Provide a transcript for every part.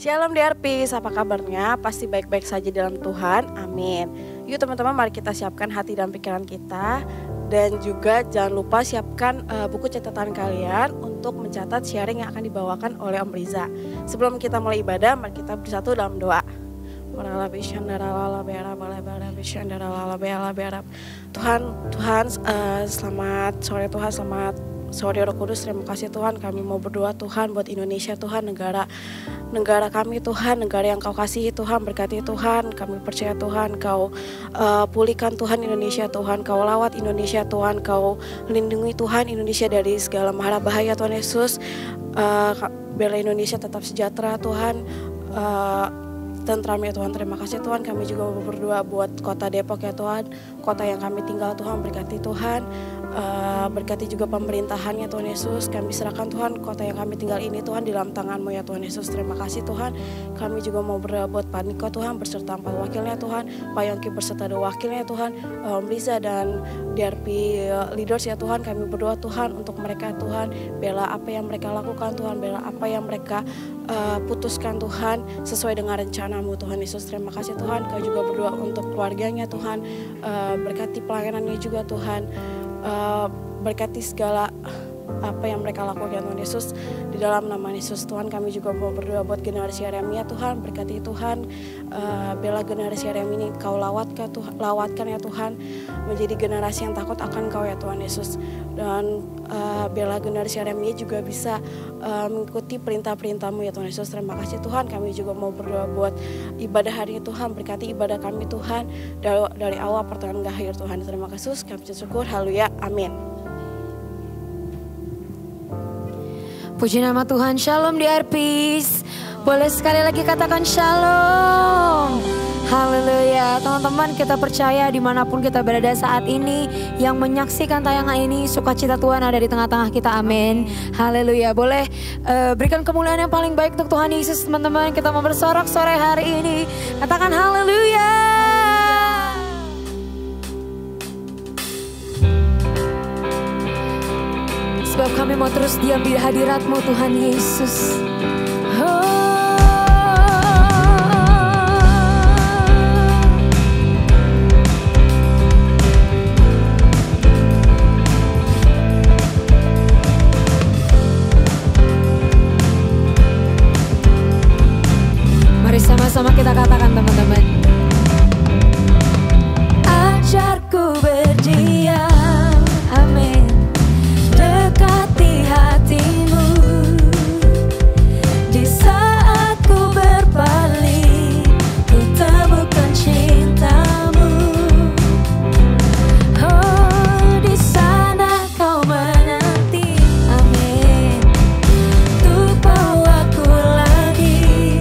Shalom DRPs, apa kabarnya? Pasti baik-baik saja dalam Tuhan, amin. Yuk teman-teman, mari kita siapkan hati dan pikiran kita. Dan juga jangan lupa siapkan buku catatan kalian untuk mencatat sharing yang akan dibawakan oleh Om Riza. Sebelum kita mulai ibadah, mari kita bersatu dalam doa. Tuhan, selamat sore Tuhan, selamat sore Roh Kudus. Terima kasih Tuhan, kami mau berdoa Tuhan buat Indonesia Tuhan, negara kami Tuhan, negara yang Kau kasihi Tuhan, berkati Tuhan. Kami percaya Tuhan Kau pulihkan Tuhan Indonesia Tuhan, Kau lawat Indonesia Tuhan, Kau lindungi Tuhan Indonesia dari segala mara bahaya Tuhan Yesus. Bela Indonesia tetap sejahtera Tuhan, tentram ya Tuhan. Terima kasih Tuhan, kami juga berdoa buat kota Depok ya Tuhan, kota yang kami tinggal Tuhan, berkati Tuhan. Berkati juga pemerintahannya Tuhan Yesus. Kami serahkan Tuhan kota yang kami tinggal ini Tuhan di dalam tangan-Mu ya Tuhan Yesus. Terima kasih Tuhan. Kami juga mau berdoa buat Pak Niko Tuhan berserta 4 wakilnya Tuhan, Pak Yongki berserta 2 wakilnya Tuhan, Om Riza dan DRP leaders ya Tuhan. Kami berdoa Tuhan untuk mereka Tuhan, bela apa yang mereka lakukan Tuhan, bela apa yang mereka putuskan Tuhan sesuai dengan rencana-Mu Tuhan Yesus. Terima kasih Tuhan. Kau juga berdoa untuk keluarganya Tuhan, berkati pelayanannya juga Tuhan. Berkati segala apa yang mereka lakukan Tuhan Yesus, di dalam nama Yesus Tuhan. Kami juga mau berdoa buat generasi Yeremia Tuhan, berkati Tuhan, bela generasi Yeremia ini Kau lawatkan ya Tuhan, menjadi generasi yang takut akan Kau ya Tuhan Yesus. Dan bela generasi Yeremia juga bisa mengikuti perintah-perintah-Mu ya Tuhan Yesus. Terima kasih Tuhan. Kami juga mau berdoa buat ibadah hari ini Tuhan, berkati ibadah kami Tuhan dari awal pertengahan hingga akhir Tuhan. Terima kasih, kami bersyukur, haleluya, amin. Puji nama Tuhan. Shalom DRPs. Boleh sekali lagi katakan shalom. Haleluya. Teman-teman, kita percaya dimanapun kita berada saat ini, yang menyaksikan tayangan ini, sukacita Tuhan ada di tengah-tengah kita. Amin. Haleluya. Boleh berikan kemuliaan yang paling baik untuk Tuhan Yesus teman-teman. Kita mau bersorak sore hari ini. Katakan haleluya. Sebab kami mau terus diam di hadirat-Mu Tuhan Yesus. Mari sama-sama kita katakan teman-teman. Ajarku berdiam, amin, dekati hati-Mu. Di saat ku berpaling, ku temukan cinta-Mu. Oh, di sana Kau menanti, amin, untuk bawaku lagi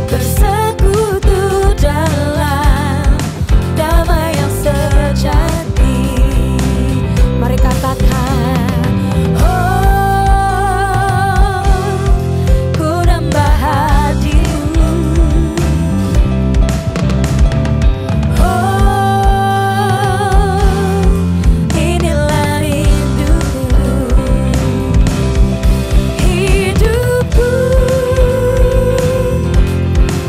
bersekutu dalam damai yang sejati. Mari katakan, oh, ku nambah hati-Mu. Oh, inilah rinduku, hidupku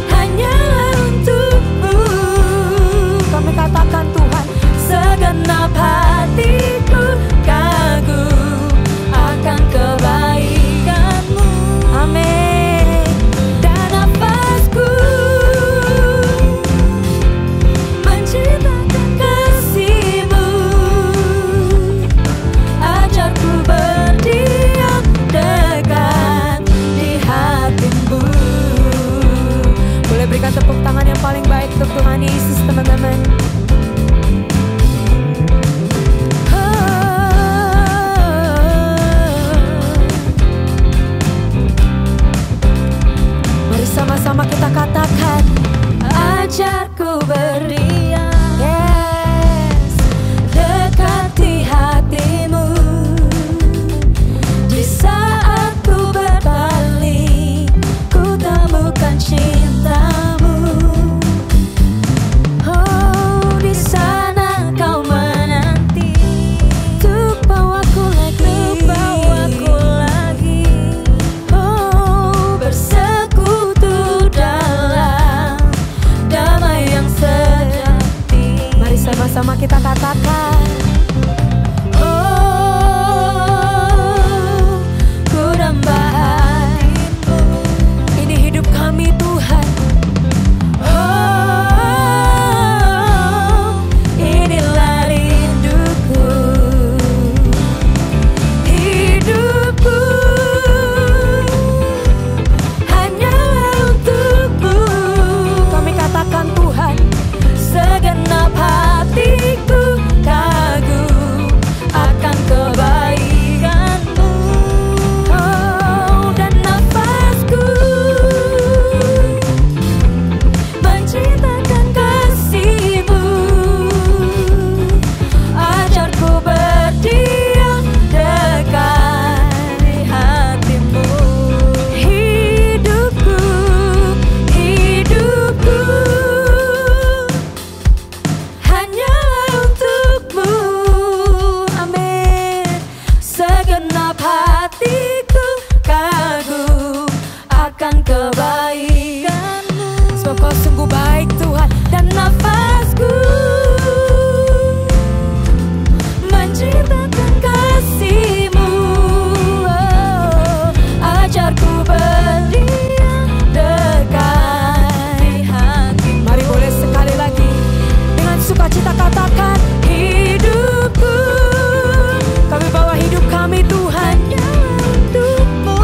hanyalah untuk-Mu. Kami katakan Tuhan, segenap hatiku kagum akan kebaikan-Mu. Amin. Dan nafasku menciptakan kasih-Mu. Ajarku berdiam dekat di hati-Mu. Boleh berikan tepuk tangan yang paling baik untuk Tuhan Yesus teman-teman. Mari sama-sama kita katakan, ajarku berdiam, yes, dekati hati-Mu. Di saat ku berpaling, ku temukan cinta-Mu. Oh, di sana Kau menanti, untuk bawaku lagi, oh, bersekutu Sama-sama kita katakan, oh, ku nambah-Mu. Ini hidup kami Tuhan. Oh, inilah rinduku. Hidupku hanyalah untuk-Mu. Kami katakan Tuhan, segenap hatiku kagum akan kebaikan-Mu. Oh, dan nafasku menceritakan kasih-Mu. Ajarku berdiam dekat di hati-Mu. Hidupku hanyalah untuk-Mu. Amin. Segenap hatiku kagum akan kebaikan-Mu. Sebab Kau sungguh baik Tuhan, dan nafasku menceritakan kasih-Mu. Oh, ajarku berdiam dekat di hati-Mu. Mari boleh sekali lagi dengan sukacita katakan, hidupku. Kami bawa hidup kami Tuhan untuk-Mu.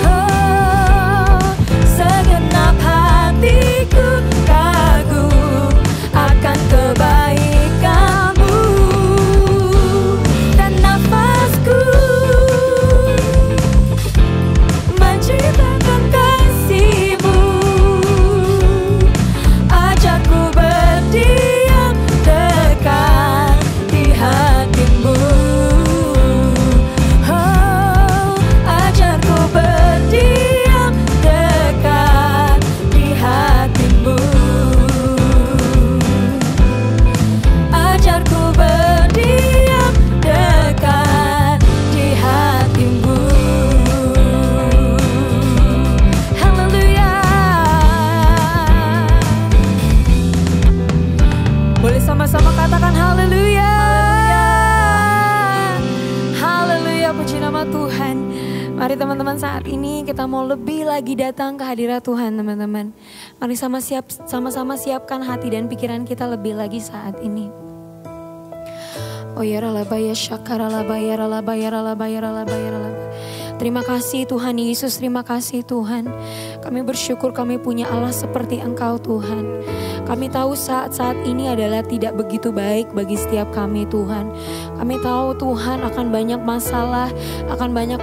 Oh, segenap hatiku kagum akan kebaikan-Mu. Dan nafasku menceritakan kasih-Mu. Ajarku berdiam dekat di hati-Mu. Oh, ajarku berdiam dekat di hati-Mu. Ajarku berdiam dekat di hati-Mu. Haleluya. Boleh sama-sama katakan haleluya. Haleluya, puji nama Tuhan. Mari teman-teman, saat ini kita mau lebih lagi datang ke hadirat Tuhan teman-teman. Mari sama-sama siapkan hati dan pikiran kita lebih lagi saat ini. Oh ya ralabaya syakaralabaya ralabaya ralabaya ralabaya ralabaya. Terima kasih Tuhan Yesus, terima kasih Tuhan. Kami bersyukur kami punya Allah seperti Engkau Tuhan. Kami tahu saat-saat ini adalah tidak begitu baik bagi setiap kami Tuhan. Kami tahu Tuhan akan banyak masalah, akan banyak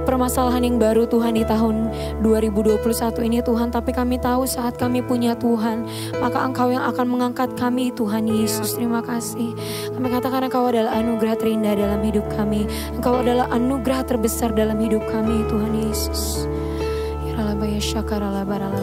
permasalahan yang baru Tuhan di tahun 2021 ini Tuhan. Tapi kami tahu saat kami punya Tuhan, maka Engkau yang akan mengangkat kami Tuhan Yesus. Terima kasih. Kami katakan Engkau adalah anugerah terindah dalam hidup kami. Engkau adalah anugerah terbesar dalam hidup kami Tuhan Yesus. Ya ralabaya syakaralabara.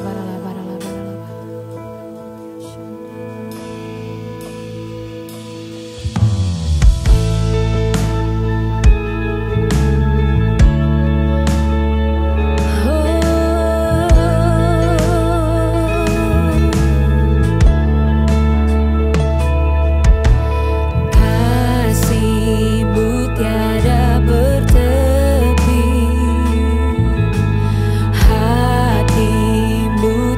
Hatimu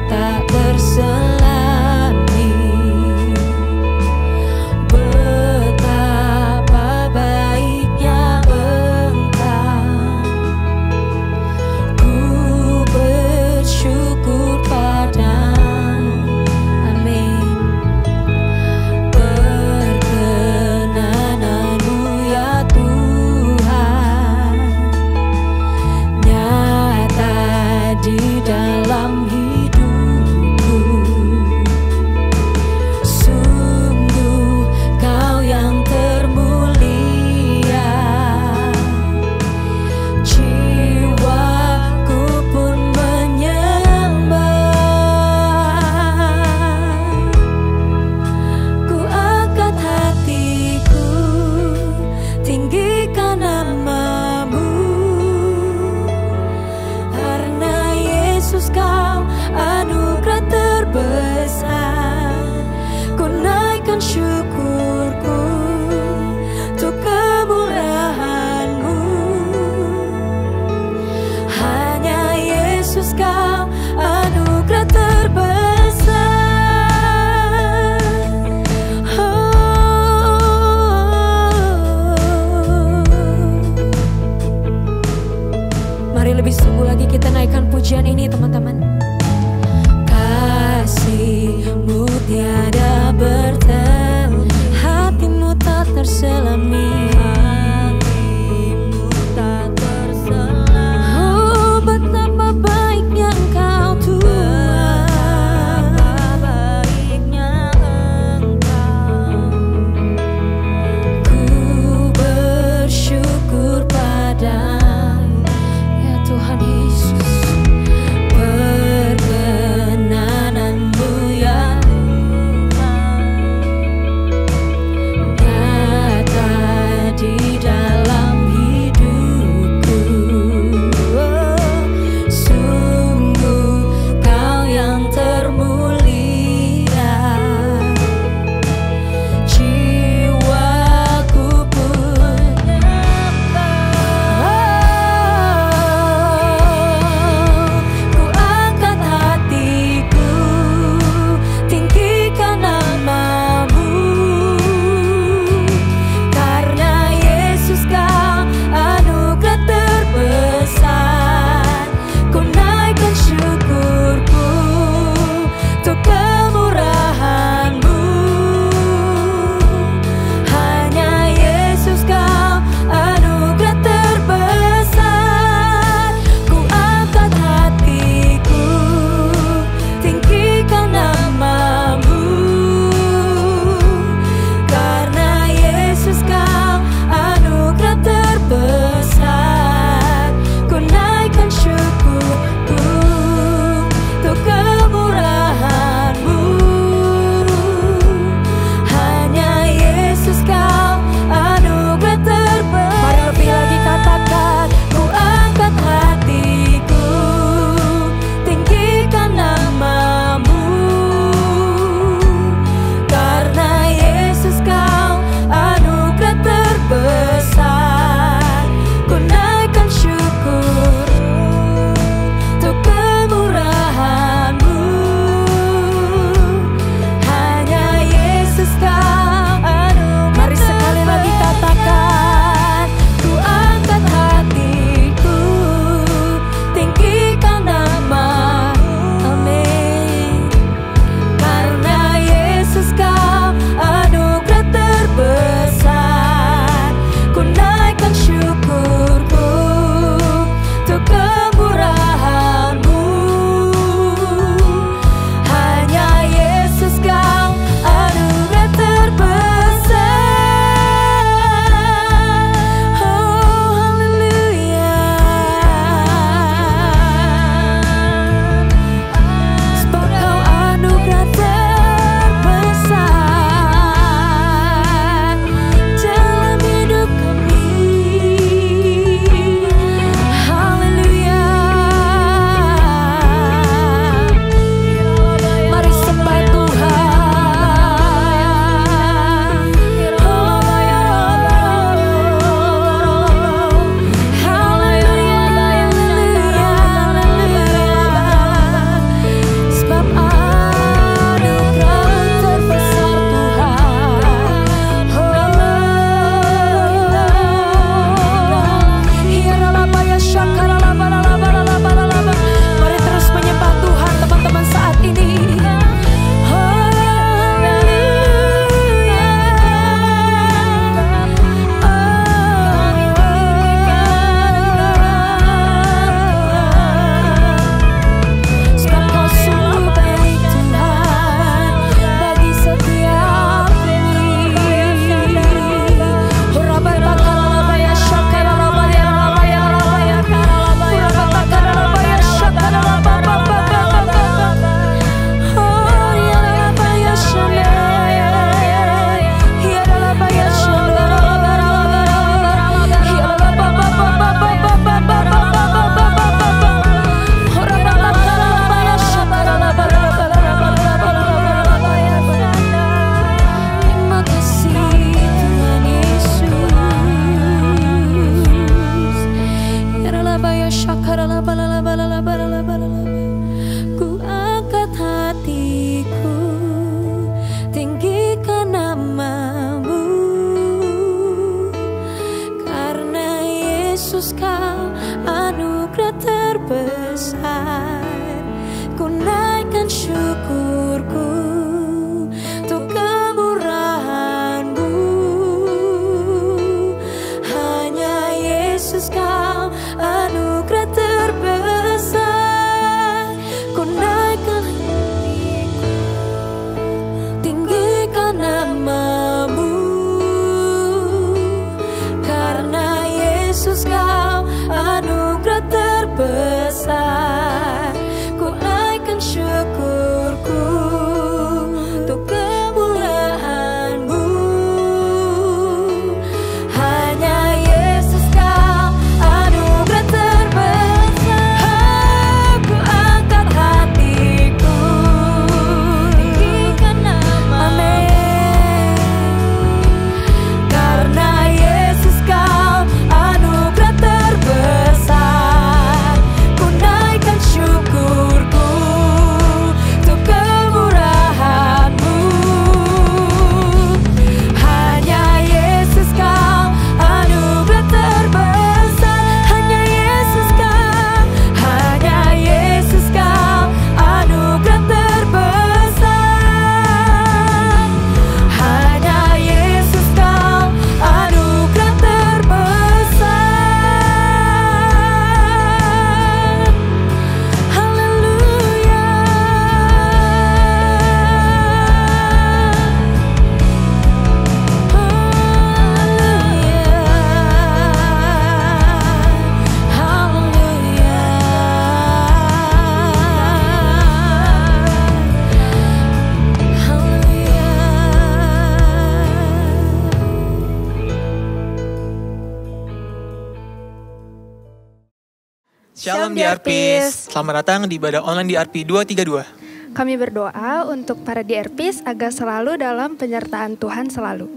Shalom DRPs. Selamat datang di ibadah online DRP 232. Kami berdoa untuk para DRPs agar selalu dalam penyertaan Tuhan selalu.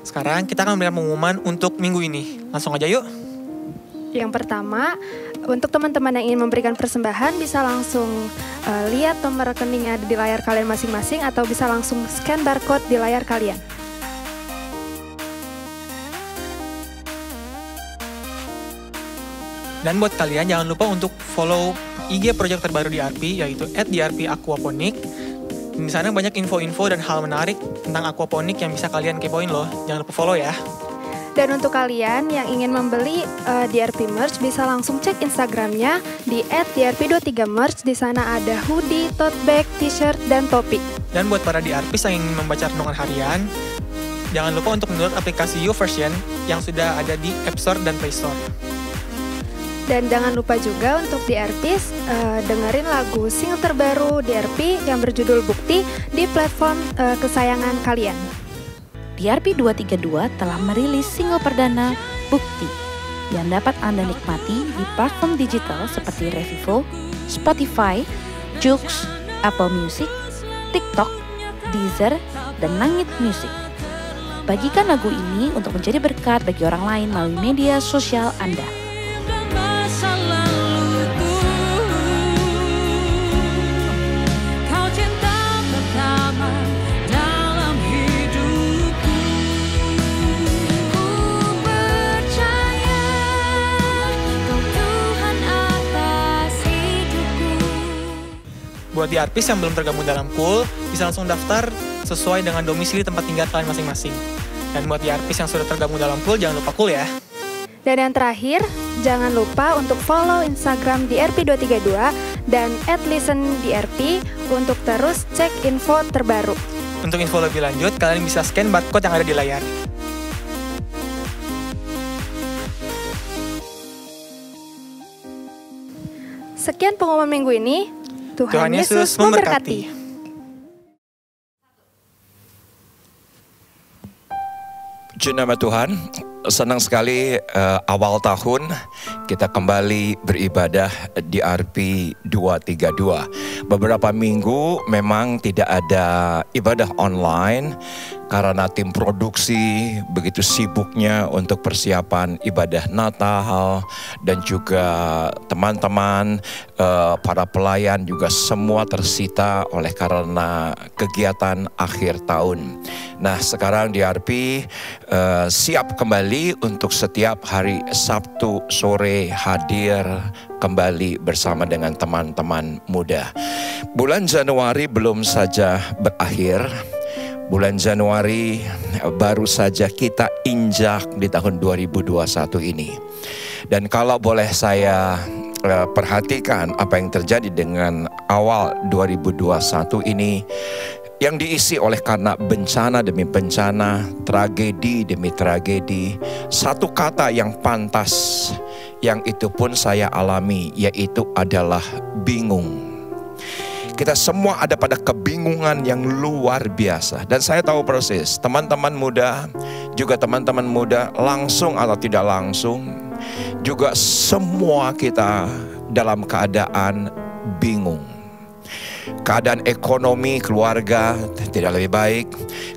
Sekarang kita akan memberikan pengumuman untuk minggu ini. Langsung aja yuk. Yang pertama, untuk teman-teman yang ingin memberikan persembahan bisa langsung lihat nomor rekening yang ada di layar kalian masing-masing atau bisa langsung scan barcode di layar kalian. Dan buat kalian jangan lupa untuk follow IG project terbaru DRP yaitu @DRP_aquaponik. Di sana banyak info-info dan hal menarik tentang aquaponik yang bisa kalian kepoin loh. Jangan lupa follow ya. Dan untuk kalian yang ingin membeli DRP merch bisa langsung cek Instagramnya di @DRP23merch. Di sana ada hoodie, tote bag, t-shirt, dan topi. Dan buat para DRPs yang ingin membaca renungan harian, jangan lupa untuk mendownload aplikasi YouVersion yang sudah ada di App Store dan Play Store. Dan jangan lupa juga untuk DRPs dengerin lagu single terbaru DRP yang berjudul Bukti di platform kesayangan kalian. DRP 232 telah merilis single perdana Bukti yang dapat Anda nikmati di platform digital seperti Revivo, Spotify, Joox, Apple Music, TikTok, Deezer, dan Langit Music. Bagikan lagu ini untuk menjadi berkat bagi orang lain melalui media sosial Anda. Buat DRPs yang belum tergabung dalam pool, bisa langsung daftar sesuai dengan domisili tempat tinggal kalian masing-masing. Dan buat DRPs yang sudah tergabung dalam pool, jangan lupa pool ya. Dan yang terakhir, jangan lupa untuk follow Instagram DRP232 dan @listendrp untuk terus cek info terbaru. Untuk info lebih lanjut, kalian bisa scan barcode yang ada di layar. Sekian pengumuman minggu ini. Tuhan Yesus memberkati. Puji nama Tuhan, senang sekali awal tahun kita kembali beribadah di DRP 232. Beberapa minggu memang tidak ada ibadah online karena tim produksi begitu sibuknya untuk persiapan ibadah Natal dan juga teman-teman para pelayan juga semua tersita oleh karena kegiatan akhir tahun. Nah, sekarang DRP siap kembali untuk setiap hari Sabtu sore hadir kembali bersama dengan teman-teman muda. Bulan Januari belum saja berakhir. Bulan Januari baru saja kita injak di tahun 2021 ini. Dan kalau boleh saya perhatikan apa yang terjadi dengan awal 2021 ini, yang diisi oleh karena bencana demi bencana, tragedi demi tragedi. Satu kata yang pantas, yang itu pun saya alami, yaitu adalah bingung. Kita semua ada pada kebingungan yang luar biasa. Dan saya tahu persis, teman-teman muda, juga teman-teman muda langsung atau tidak langsung, juga semua kita dalam keadaan bingung. Keadaan ekonomi keluarga tidak lebih baik,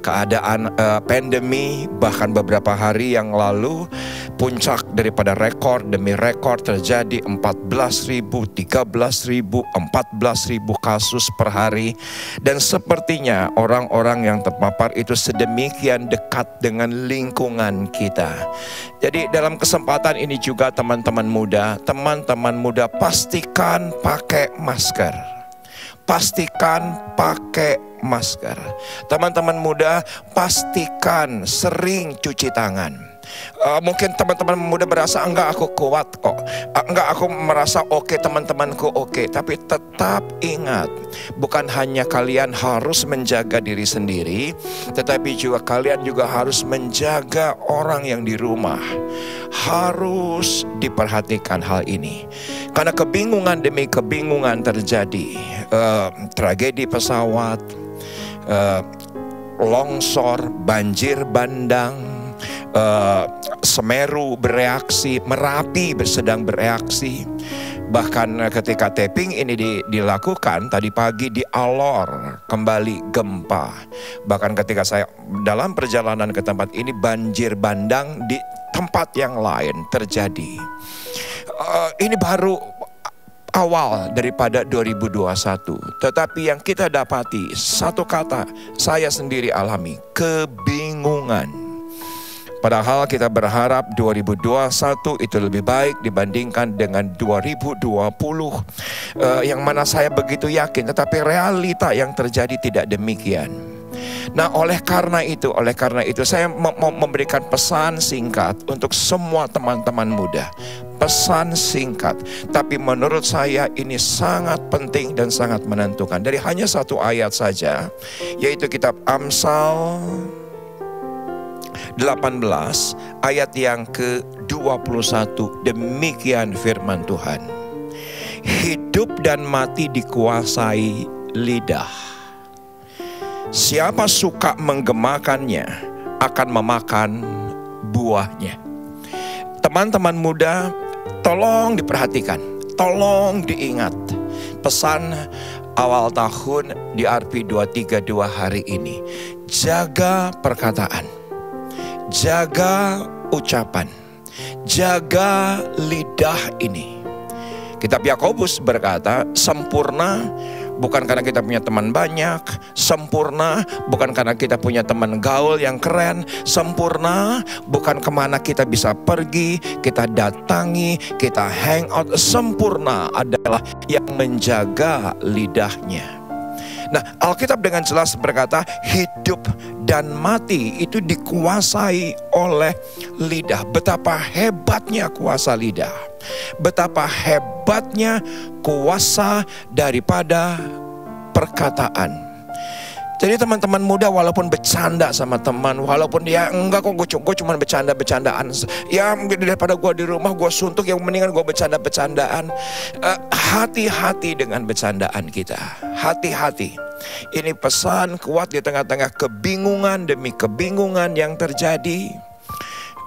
keadaan pandemi bahkan beberapa hari yang lalu puncak daripada rekor demi rekor terjadi 14.000, 13.000, 14.000 kasus per hari. Dan sepertinya orang-orang yang terpapar itu sedemikian dekat dengan lingkungan kita. Jadi dalam kesempatan ini juga teman-teman muda pastikan pakai masker. Pastikan pakai masker. Teman-teman muda, pastikan sering cuci tangan. Mungkin teman-teman muda berasa enggak aku kuat kok, enggak aku merasa oke, teman-temanku oke. Tapi tetap ingat, bukan hanya kalian harus menjaga diri sendiri, tetapi juga kalian juga harus menjaga orang yang di rumah. Harus diperhatikan hal ini, karena kebingungan demi kebingungan terjadi. Tragedi pesawat, longsor, banjir bandang, Semeru bereaksi, Merapi sedang bereaksi. Bahkan ketika tapping ini dilakukan tadi pagi di Alor kembali gempa. Bahkan ketika saya dalam perjalanan ke tempat ini, banjir bandang di tempat yang lain terjadi. Ini baru awal daripada 2021. Tetapi yang kita dapati, satu kata saya sendiri alami, kebingungan. Padahal kita berharap 2021 itu lebih baik dibandingkan dengan 2020. Yang mana saya begitu yakin, tetapi realita yang terjadi tidak demikian. Nah, oleh karena itu saya mau memberikan pesan singkat untuk semua teman-teman muda. Pesan singkat, tapi menurut saya ini sangat penting dan sangat menentukan. Dari hanya satu ayat saja, yaitu kitab Amsal 18 ayat yang ke-21. Demikian firman Tuhan. Hidup dan mati dikuasai lidah. Siapa suka menggemakannya akan memakan buahnya. Teman-teman muda, tolong diperhatikan, tolong diingat. Pesan awal tahun di RP 232 hari ini. Jaga perkataan, jaga ucapan, jaga lidah ini. Kitab Yakobus berkata, sempurna bukan karena kita punya teman banyak, sempurna bukan karena kita punya teman gaul yang keren, sempurna bukan kemana kita bisa pergi, kita datangi, kita hangout. Sempurna adalah yang menjaga lidahnya. Nah, Alkitab dengan jelas berkata hidup dan mati itu dikuasai oleh lidah. Betapa hebatnya kuasa lidah. Betapa hebatnya kuasa daripada perkataan. Jadi teman-teman muda, walaupun bercanda sama teman, walaupun dia enggak kok gue cuma bercanda-bercandaan, ya daripada gue di rumah gue suntuk, yang mendingan gue bercanda-bercandaan. Hati-hati dengan bercandaan kita, hati-hati. Ini pesan kuat di tengah-tengah kebingungan demi kebingungan yang terjadi.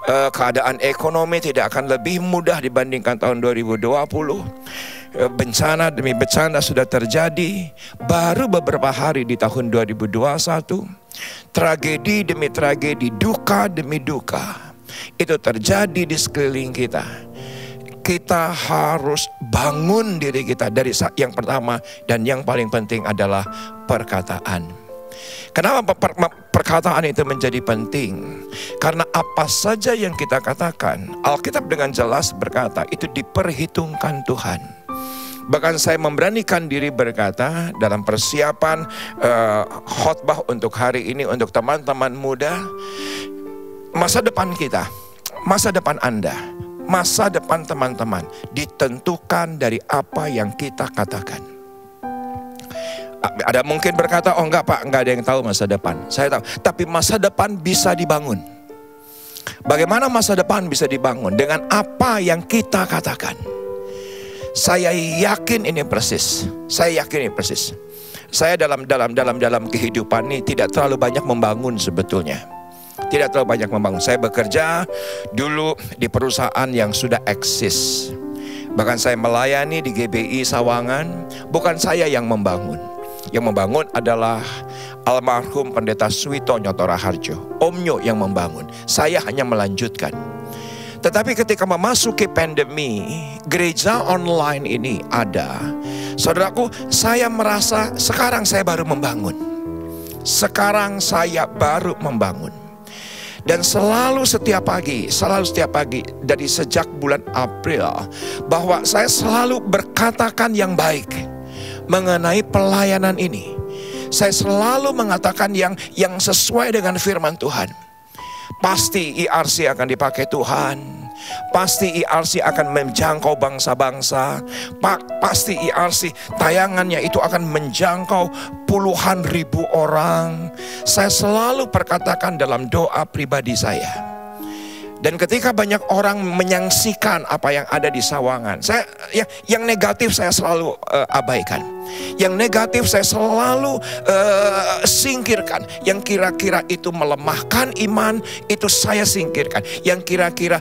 Keadaan ekonomi tidak akan lebih mudah dibandingkan tahun 2020. Bencana demi bencana sudah terjadi. Baru beberapa hari di tahun 2021, tragedi demi tragedi, duka demi duka, itu terjadi di sekeliling kita. Kita harus bangun diri kita dari yang pertama dan yang paling penting adalah perkataan. Kenapa perkataan itu menjadi penting? Karena apa saja yang kita katakan, Alkitab dengan jelas berkata itu diperhitungkan Tuhan. Bahkan saya memberanikan diri berkata dalam persiapan khotbah untuk hari ini untuk teman-teman muda, masa depan kita, masa depan Anda, masa depan teman-teman ditentukan dari apa yang kita katakan. Ada mungkin berkata, oh enggak Pak, enggak ada yang tahu masa depan. Saya tahu, tapi masa depan bisa dibangun. Bagaimana masa depan bisa dibangun? Dengan apa yang kita katakan. Saya yakin ini persis. Saya yakin ini persis. Saya dalam kehidupan ini tidak terlalu banyak membangun sebetulnya. Tidak terlalu banyak membangun. Saya bekerja dulu di perusahaan yang sudah eksis. Bahkan saya melayani di GBI Sawangan. Bukan saya yang membangun. Yang membangun adalah almarhum Pendeta Suwito Nyoto Raharjo. Omnyo yang membangun. Saya hanya melanjutkan. Tetapi ketika memasuki pandemi, gereja online ini ada. Saudaraku, saya merasa sekarang saya baru membangun. Sekarang saya baru membangun. Dan selalu setiap pagi dari sejak bulan April, bahwa saya selalu berkatakan yang baik mengenai pelayanan ini. Saya selalu mengatakan yang sesuai dengan firman Tuhan. Pasti IRC akan dipakai Tuhan. Pasti IRC akan menjangkau bangsa-bangsa. Pasti IRC tayangannya itu akan menjangkau puluhan ribu orang. Saya selalu perkatakan dalam doa pribadi saya. Dan ketika banyak orang menyaksikan apa yang ada di Sawangan, yang negatif saya selalu abaikan. Yang negatif saya selalu singkirkan. Yang kira-kira itu melemahkan iman, itu saya singkirkan. Yang kira-kira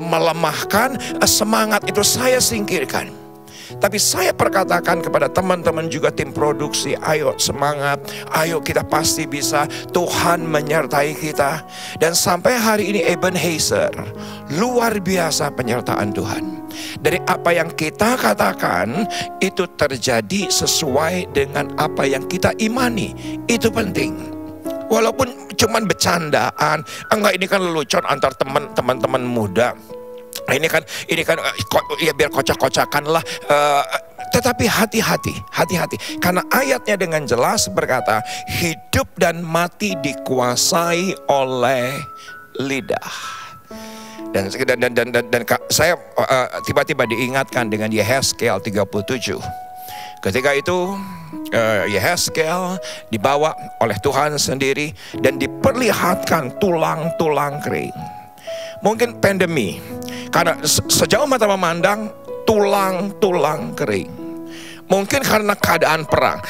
melemahkan semangat, itu saya singkirkan. Tapi saya perkatakan kepada teman-teman juga tim produksi, ayo semangat, ayo kita pasti bisa, Tuhan menyertai kita. Dan sampai hari ini Ebenezer, luar biasa penyertaan Tuhan. Dari apa yang kita katakan, itu terjadi sesuai dengan apa yang kita imani. Itu penting. Walaupun cuman bercandaan, enggak, ini kan lelucon antar teman-teman muda. Ini kan ya biar kocak-kocakan lah. Tetapi hati-hati. Karena ayatnya dengan jelas berkata, hidup dan mati dikuasai oleh lidah. Dan saya tiba-tiba diingatkan dengan Yehezkiel 37. Ketika itu Yehezkiel dibawa oleh Tuhan sendiri dan diperlihatkan tulang-tulang kering. Mungkin pandemi, karena sejauh mata memandang tulang-tulang kering. Mungkin karena keadaan perang,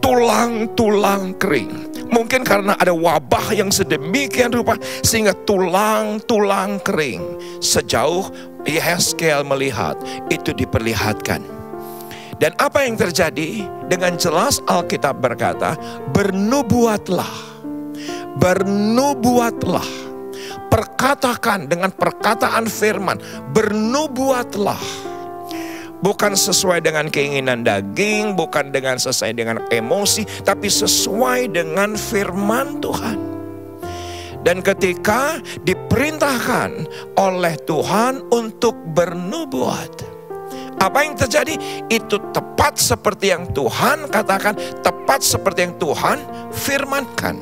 tulang-tulang kering. Mungkin karena ada wabah yang sedemikian rupa sehingga tulang-tulang kering. Sejauh Yehezkiel melihat, itu diperlihatkan. Dan apa yang terjadi? Dengan jelas Alkitab berkata, bernubuatlah. Perkatakan dengan perkataan firman, bernubuatlah. Bukan sesuai dengan keinginan daging, bukan sesuai dengan emosi, tapi sesuai dengan firman Tuhan. Dan ketika diperintahkan oleh Tuhan untuk bernubuat, apa yang terjadi? Itu tepat seperti yang Tuhan katakan, tepat seperti yang Tuhan firmankan.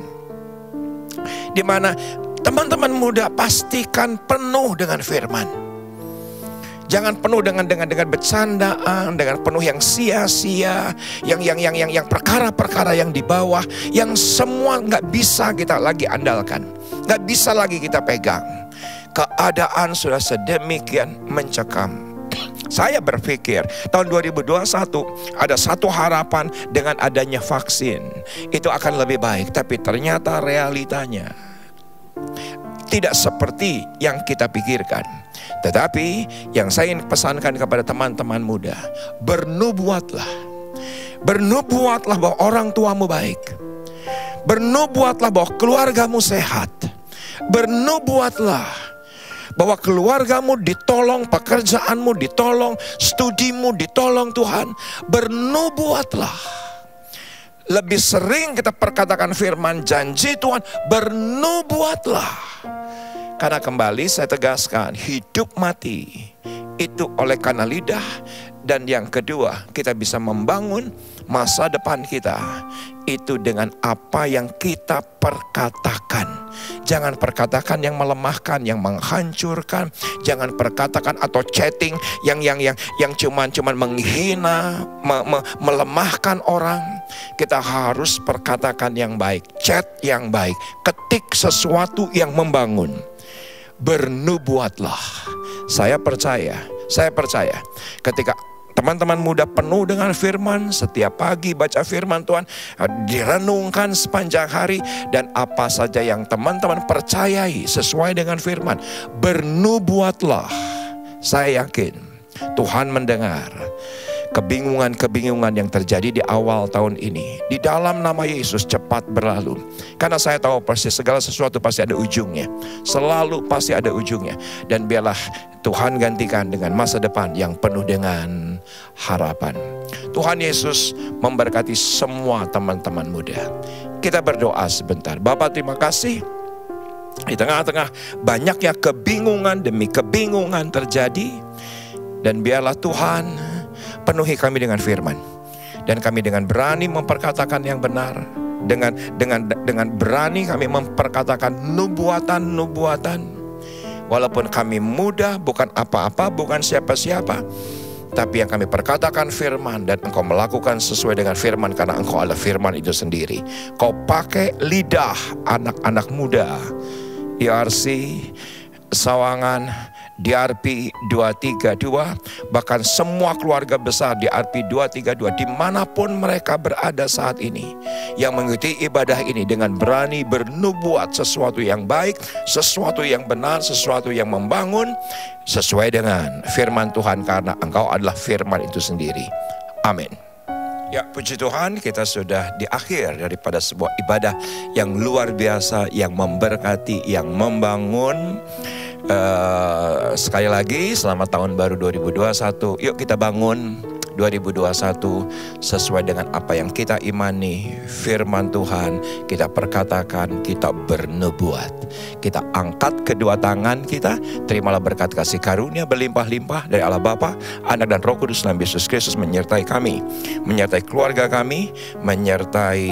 Di mana teman-teman muda pastikan penuh dengan firman. Jangan penuh dengan bercandaan, dengan penuh yang sia-sia, yang perkara-perkara yang di bawah, yang semua nggak bisa kita lagi andalkan, nggak bisa lagi kita pegang. Keadaan sudah sedemikian mencekam. Saya berpikir tahun 2021 ada satu harapan dengan adanya vaksin, itu akan lebih baik. Tapi ternyata realitanya tidak seperti yang kita pikirkan. Tetapi yang saya ingin pesankan kepada teman-teman muda, bernubuatlah. Bernubuatlah bahwa orang tuamu baik. Bernubuatlah bahwa keluargamu sehat. Bernubuatlah bahwa keluargamu ditolong, pekerjaanmu ditolong, studimu ditolong Tuhan. Bernubuatlah. Lebih sering kita perkatakan firman janji Tuhan, bernubuatlah. Karena kembali saya tegaskan, hidup mati itu oleh karena lidah. Dan yang kedua, kita bisa membangun masa depan kita itu dengan apa yang kita perkatakan. Jangan perkatakan yang melemahkan, yang menghancurkan. Jangan perkatakan atau chatting yang cuman menghina, melemahkan orang. Kita harus perkatakan yang baik, chat yang baik, ketik sesuatu yang membangun. Bernubuatlah. Saya percaya ketika teman-teman muda penuh dengan firman, setiap pagi baca firman Tuhan, direnungkan sepanjang hari, dan apa saja yang teman-teman percayai sesuai dengan firman, bernubuatlah. Saya yakin Tuhan mendengar kebingungan-kebingungan yang terjadi di awal tahun ini. Di dalam nama Yesus cepat berlalu. Karena saya tahu persis segala sesuatu pasti ada ujungnya. Selalu pasti ada ujungnya. Dan biarlah Tuhan gantikan dengan masa depan yang penuh dengan harapan. Tuhan Yesus memberkati semua teman-teman muda. Kita berdoa sebentar. Bapa, terima kasih. Di tengah-tengah banyaknya kebingungan demi kebingungan terjadi. Dan biarlah Tuhan penuhi kami dengan firman. Dan kami dengan berani memperkatakan yang benar. Dengan berani kami memperkatakan nubuatan-nubuatan. Walaupun kami muda, bukan apa-apa, bukan siapa-siapa. Tapi yang kami perkatakan firman, dan engkau melakukan sesuai dengan firman. Karena engkau adalah firman itu sendiri. Kau pakai lidah anak-anak muda ERC, Sawangan, DRP 232, bahkan semua keluarga besar DRP 232 dimanapun mereka berada saat ini, yang mengikuti ibadah ini dengan berani bernubuat sesuatu yang baik, sesuatu yang benar, sesuatu yang membangun, sesuai dengan firman Tuhan, karena Engkau adalah firman itu sendiri. Amin. Ya, puji Tuhan, kita sudah di akhir daripada sebuah ibadah yang luar biasa, yang memberkati, yang membangun. Sekali lagi, selamat tahun baru 2021. Yuk kita bangun 2021 sesuai dengan apa yang kita imani, firman Tuhan, kita perkatakan, kita bernubuat. Kita angkat kedua tangan kita, terimalah berkat kasih karunia berlimpah-limpah dari Allah Bapa, Anak dan Roh Kudus dalam Yesus Kristus menyertai kami, menyertai keluarga kami, menyertai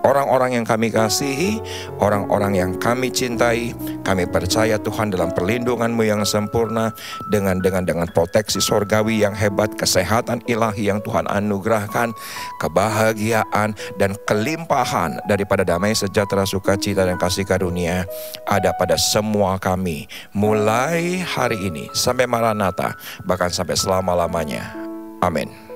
orang-orang yang kami kasihi, orang-orang yang kami cintai. Kami percaya Tuhan dalam perlindungan-Mu yang sempurna, dengan proteksi sorgawi yang hebat, kesehatan ilahi yang Tuhan anugerahkan, kebahagiaan dan kelimpahan daripada damai sejahtera, sukacita dan kasih karunia ada pada semua kami, mulai hari ini sampai Maranatha, bahkan sampai selama-lamanya. Amin.